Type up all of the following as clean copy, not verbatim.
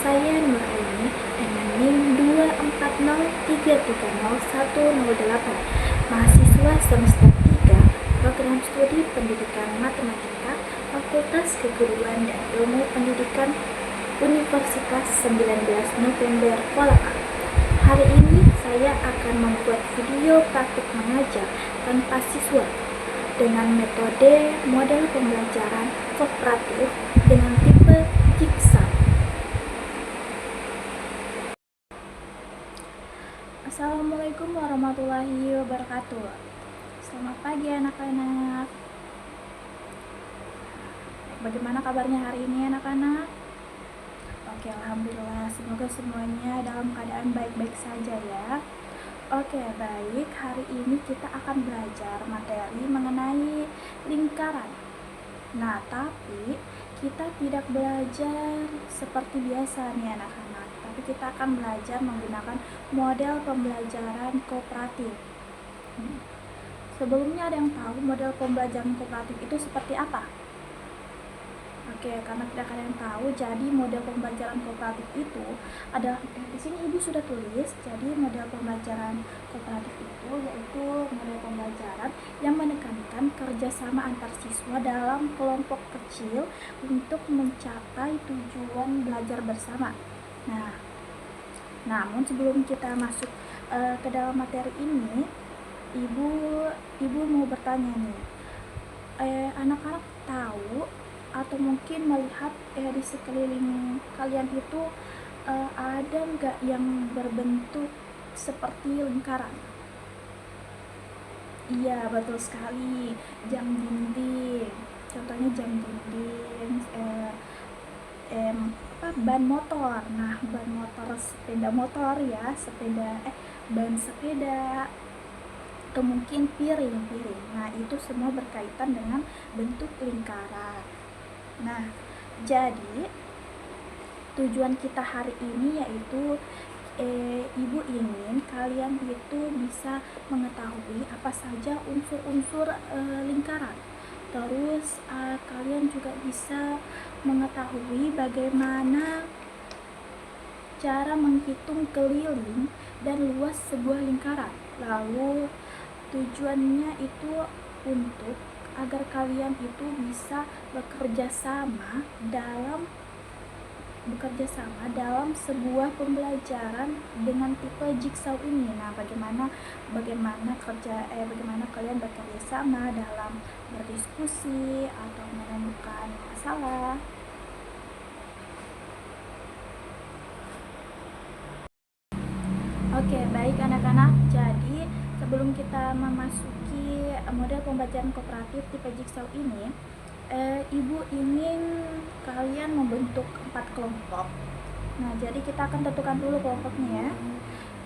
saya Nuraini dengan NIM 240330108, mahasiswa semester 3, program studi pendidikan matematika, Fakultas Keguruan dan Ilmu Pendidikan Universitas 19 November Kolaka. Hari ini saya akan membuat video praktik mengajar tanpa siswa dengan metode model pembelajaran kooperatif dengan tipe Jigsaw. Assalamualaikum warahmatullahi wabarakatuh. Selamat pagi anak-anak. Bagaimana kabarnya hari ini anak-anak? Oke, alhamdulillah. Semoga semuanya dalam keadaan baik-baik saja ya. Oke, baik. Hari ini kita akan belajar materi mengenai lingkaran. Nah, tapi kita tidak belajar seperti biasa nih anak-anak, tapi kita akan belajar menggunakan model pembelajaran kooperatif. Sebelumnya ada yang tahu model pembelajaran kooperatif itu seperti apa? Oke, karena tidak ada yang tahu, jadi model pembelajaran kooperatif itu adalah, di sini ibu sudah tulis. Jadi model pembelajaran kooperatif itu yaitu model pembelajaran yang menekankan kerjasama antar siswa dalam kelompok kecil untuk mencapai tujuan belajar bersama. Nah, namun sebelum kita masuk ke dalam materi ini, ibu mau bertanya nih, anak-anak tahu atau mungkin melihat di sekeliling kalian itu ada nggak yang berbentuk seperti lingkaran? Iya, betul sekali. Jam dinding, contohnya jam dinding, ban motor. Nah, ban motor, sepeda motor ya, ban sepeda, atau mungkin piring. Nah, itu semua berkaitan dengan bentuk lingkaran. Nah, jadi tujuan kita hari ini yaitu ibu ingin kalian itu bisa mengetahui apa saja unsur-unsur lingkaran. Terus kalian juga bisa mengetahui bagaimana cara menghitung keliling dan luas sebuah lingkaran. Lalu tujuannya itu untuk agar kalian itu bisa bekerja sama dalam sebuah pembelajaran dengan tipe Jigsaw ini. Nah, bagaimana kalian bekerja sama dalam berdiskusi atau menemukan masalah. Oke, baik anak-anak. Jadi sebelum kita memasuki model pembelajaran kooperatif tipe Jigsaw ini, ibu ingin kalian membentuk 4 kelompok. Nah, jadi kita akan tentukan dulu kelompoknya ya.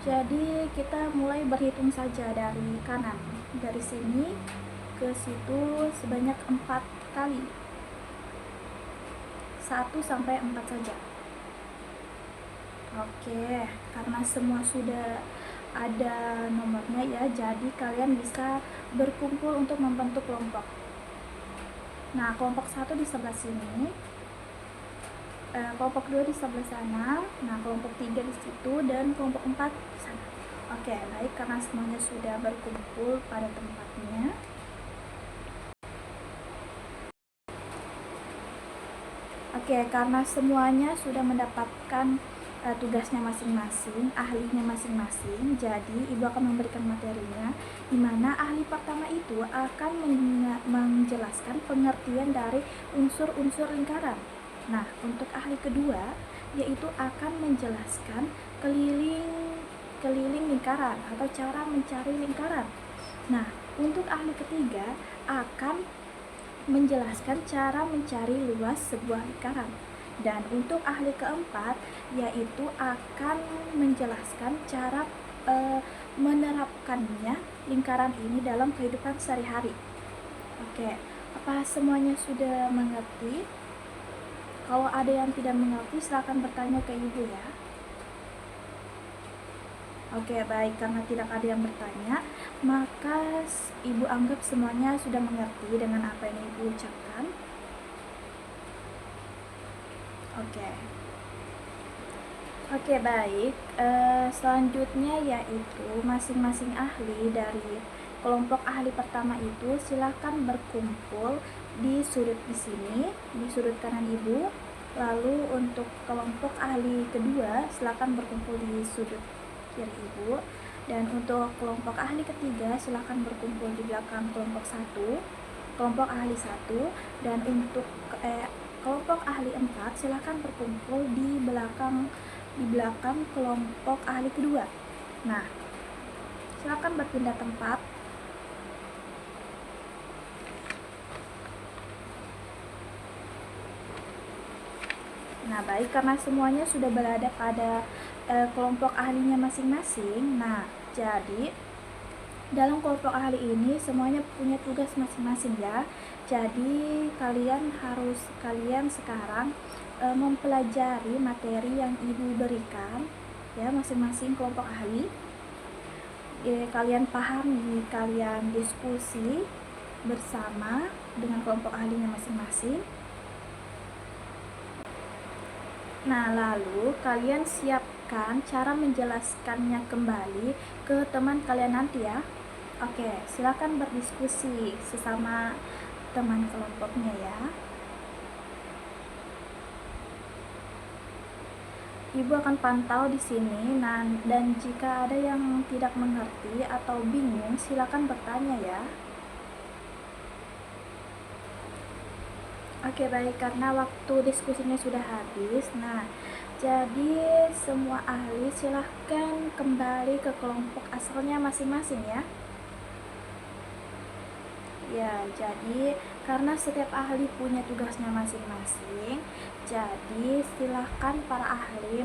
Jadi kita mulai berhitung saja dari kanan, dari sini ke situ sebanyak 4 kali, 1 sampai 4 saja. Oke, karena semua sudah ada nomornya ya, jadi kalian bisa berkumpul untuk membentuk kelompok. Nah, kelompok 1 di sebelah sini, kelompok 2 di sebelah sana, nah kelompok 3 di situ, dan kelompok 4 di sana. Oke, baik, karena semuanya sudah berkumpul pada tempatnya. Oke, karena semuanya sudah mendapatkan tugasnya masing-masing, ahlinya masing-masing, jadi ibu akan memberikan materinya, di mana ahli pertama itu akan menjelaskan pengertian dari unsur-unsur lingkaran. Nah, untuk ahli kedua yaitu akan menjelaskan keliling lingkaran atau cara mencari lingkaran. Nah, untuk ahli ketiga akan menjelaskan cara mencari luas sebuah lingkaran. Dan untuk ahli keempat yaitu akan menjelaskan cara menerapkannya lingkaran ini dalam kehidupan sehari-hari. Oke, apa semuanya sudah mengerti? Kalau ada yang tidak mengerti silakan bertanya ke ibu ya. Oke, baik, karena tidak ada yang bertanya, maka ibu anggap semuanya sudah mengerti dengan apa yang ibu ucapkan. Oke. Oke, baik. Selanjutnya yaitu masing-masing ahli dari kelompok ahli pertama itu silakan berkumpul di sudut di sini, di sudut kanan Ibu. Lalu untuk kelompok ahli kedua silakan berkumpul di sudut kiri Ibu. Dan untuk kelompok ahli ketiga silakan berkumpul di belakang kelompok kelompok ahli 1. Dan untuk kelompok ahli 4 silakan berkumpul di belakang kelompok ahli kedua. Nah, silakan berpindah tempat. Nah, baik, karena semuanya sudah berada pada kelompok ahlinya masing-masing. Nah, jadi dalam kelompok ahli ini semuanya punya tugas masing-masing ya. Jadi kalian sekarang mempelajari materi yang Ibu berikan ya, masing-masing kelompok ahli. Kalian pahami, kalian diskusi bersama dengan kelompok ahlinya masing-masing. Nah, lalu kalian siapkan cara menjelaskannya kembali ke teman kalian nanti ya. Oke, silakan berdiskusi sesama teman kelompoknya ya. Ibu akan pantau di sini, dan jika ada yang tidak mengerti atau bingung, silakan bertanya ya. Oke, baik, karena waktu diskusinya sudah habis. Nah, jadi semua ahli silahkan kembali ke kelompok asalnya masing-masing ya. Ya, jadi karena setiap ahli punya tugasnya masing-masing, jadi silahkan para ahli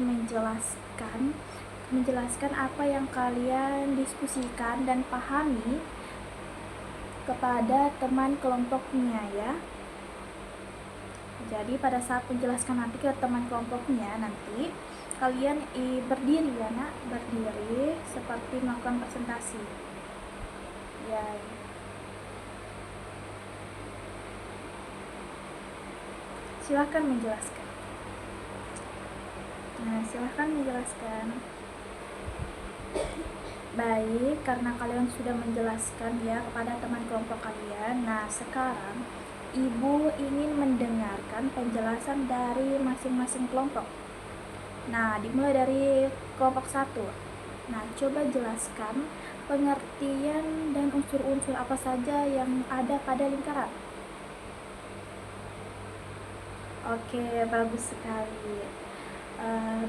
menjelaskan apa yang kalian diskusikan dan pahami kepada teman kelompoknya ya. Jadi pada saat menjelaskan nanti ke teman kelompoknya, nanti kalian berdiri ya nak, berdiri seperti melakukan presentasi ya. Silahkan menjelaskan. Nah, silahkan menjelaskan. Baik, karena kalian sudah menjelaskan ya kepada teman kelompok kalian. Nah, sekarang Ibu ingin mendengarkan penjelasan dari masing-masing kelompok. Nah, dimulai dari kelompok 1. Nah, coba jelaskan pengertian dan unsur-unsur apa saja yang ada pada lingkaran. Oke, bagus sekali.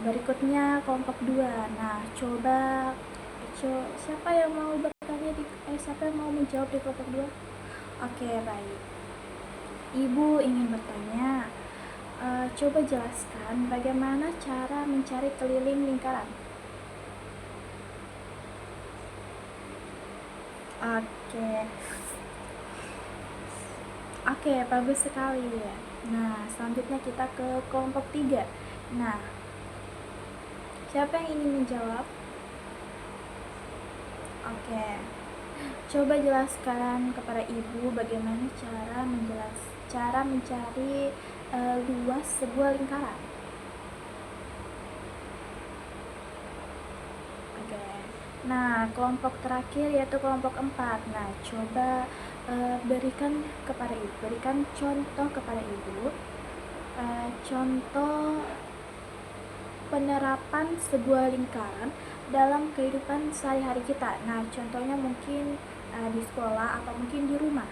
Berikutnya kelompok 2. Nah, siapa yang mau bertanya siapa yang mau menjawab di kelompok 2? Oke, baik. Ibu ingin bertanya, coba jelaskan bagaimana cara mencari keliling lingkaran. Oke, bagus sekali ya. Nah, selanjutnya kita ke kelompok 3. Nah, siapa yang ingin menjawab? Oke, coba jelaskan kepada Ibu bagaimana cara mencari luas sebuah lingkaran. Oke. Nah, kelompok terakhir yaitu kelompok 4. Nah, coba berikan contoh kepada Ibu, contoh penerapan sebuah lingkaran dalam kehidupan sehari-hari kita. Nah, contohnya mungkin di sekolah atau mungkin di rumah.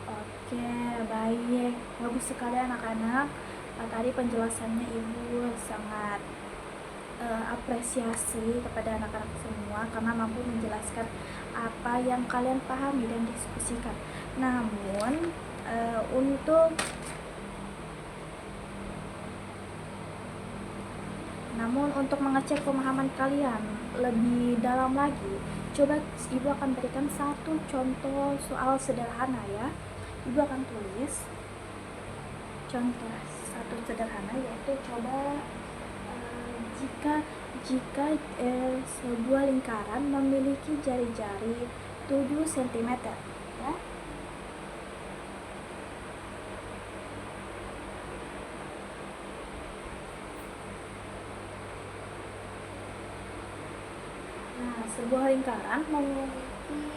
Oke, baik, bagus sekali anak-anak. Tadi penjelasannya Ibu sangat apresiasi kepada anak-anak semua karena mampu menjelaskan apa yang kalian pahami dan diskusikan. Namun untuk mengecek pemahaman kalian lebih dalam lagi, coba Ibu akan berikan satu contoh soal sederhana ya. Ibu akan tulis contoh satu sederhana, yaitu coba jika sebuah lingkaran memiliki jari-jari 7 cm ya. sebuah lingkaran memiliki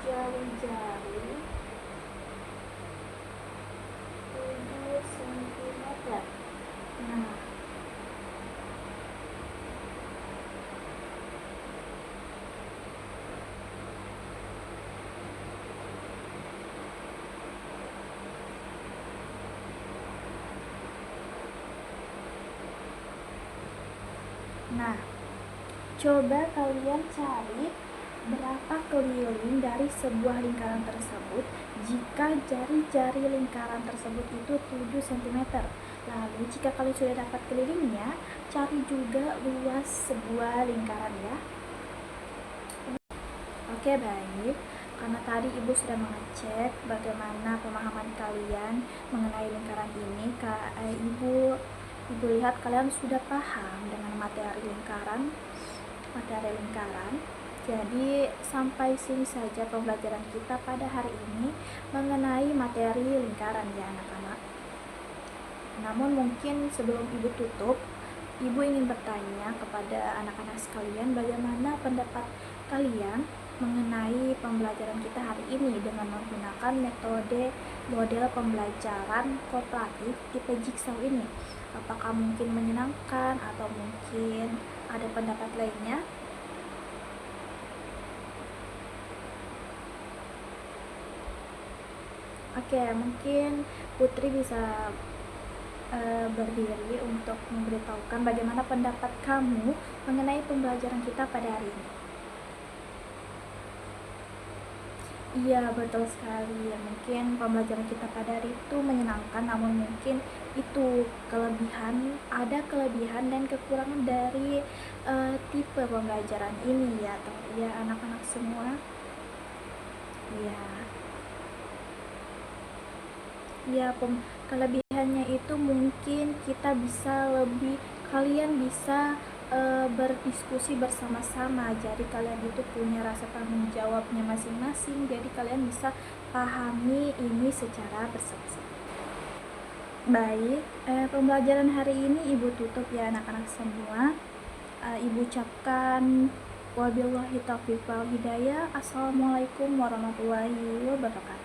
jari-jari 7 cm. Nah, coba kalian cari berapa keliling dari sebuah lingkaran tersebut jika jari-jari lingkaran tersebut itu 7 cm. Lalu jika kalian sudah dapat kelilingnya, cari juga luas sebuah lingkaran ya. Oke, baik. Karena tadi Ibu sudah mengecek bagaimana pemahaman kalian mengenai lingkaran ini, Ibu lihat kalian sudah paham dengan materi lingkaran. Jadi sampai sini saja pembelajaran kita pada hari ini mengenai materi lingkaran ya anak-anak. Namun mungkin sebelum Ibu tutup, Ibu ingin bertanya kepada anak-anak sekalian bagaimana pendapat kalian mengenai pembelajaran kita hari ini dengan menggunakan metode model pembelajaran kooperatif tipe Jigsaw ini. Apakah mungkin menyenangkan atau mungkin ada pendapat lainnya? Oke, mungkin Putri bisa berdiri untuk memberitahukan bagaimana pendapat kamu mengenai pembelajaran kita pada hari ini. Iya, betul sekali. Mungkin pembelajaran kita pada hari itu menyenangkan, namun mungkin itu ada kelebihan dan kekurangan dari tipe pembelajaran ini ya, anak-anak semua. Ya, kelebihannya itu mungkin kalian bisa berdiskusi bersama-sama, jadi kalian itu punya rasa tanggung jawabnya masing-masing, jadi kalian bisa pahami ini secara bersama-sama. Baik, pembelajaran hari ini Ibu tutup ya anak-anak semua. Ibu ucapkan wabillahi taufiq wal hidayah. Assalamualaikum warahmatullahi wabarakatuh.